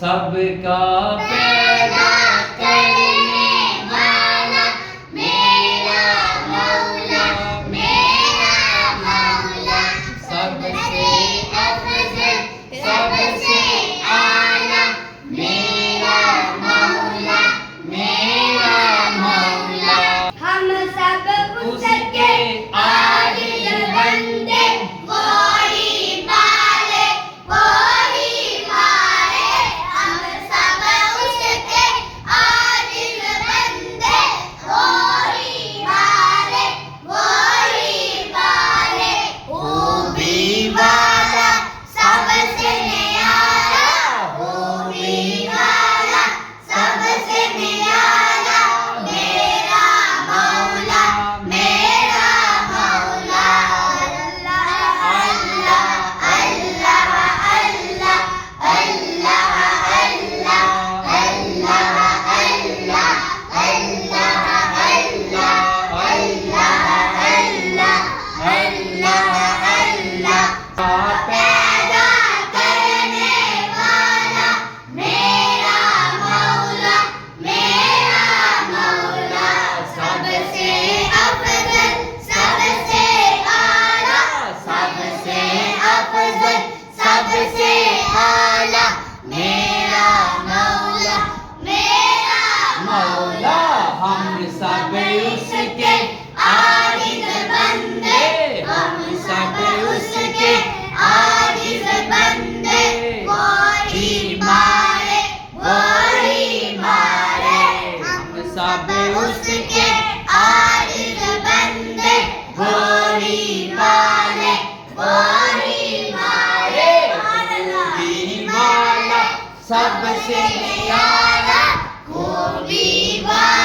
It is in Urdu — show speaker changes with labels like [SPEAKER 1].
[SPEAKER 1] سب کا پیدا کرنے والا میرا مولا، میرا مولا، سب سے افضل، سب سے اعلیٰ میرا مولا، میرا مولا۔
[SPEAKER 2] ہم سب اس کے عاجز بندے، وہی پالے وہی مارے۔ ہم سب اس کے عاجز بندے، وہی مارے وہی پالے۔ خوبی والا سب سے نیالا، خوبی والا سب سے نیالا میرا مولا، میرا مولا۔ اللہ اللہ اللہ اللہ اللہ اللہ اللہ اللہ پیدا کرنے والا میرا مولا، میرا مولا، سب سے افضل، سب سے اعلیٰ، سب سے افضل، سب سے اعلیٰ میرا مولا، میرا
[SPEAKER 1] مولا ہم سب اس کے عاجز بندے، ہم سب اس کے عاجز بندے،
[SPEAKER 2] وہی مارے وہی مارے۔
[SPEAKER 1] ہم سب اس کے عاجز بندے، وہی پالے وہی مارے۔ خوبی والا سب سے نیالا،
[SPEAKER 2] خوبی والا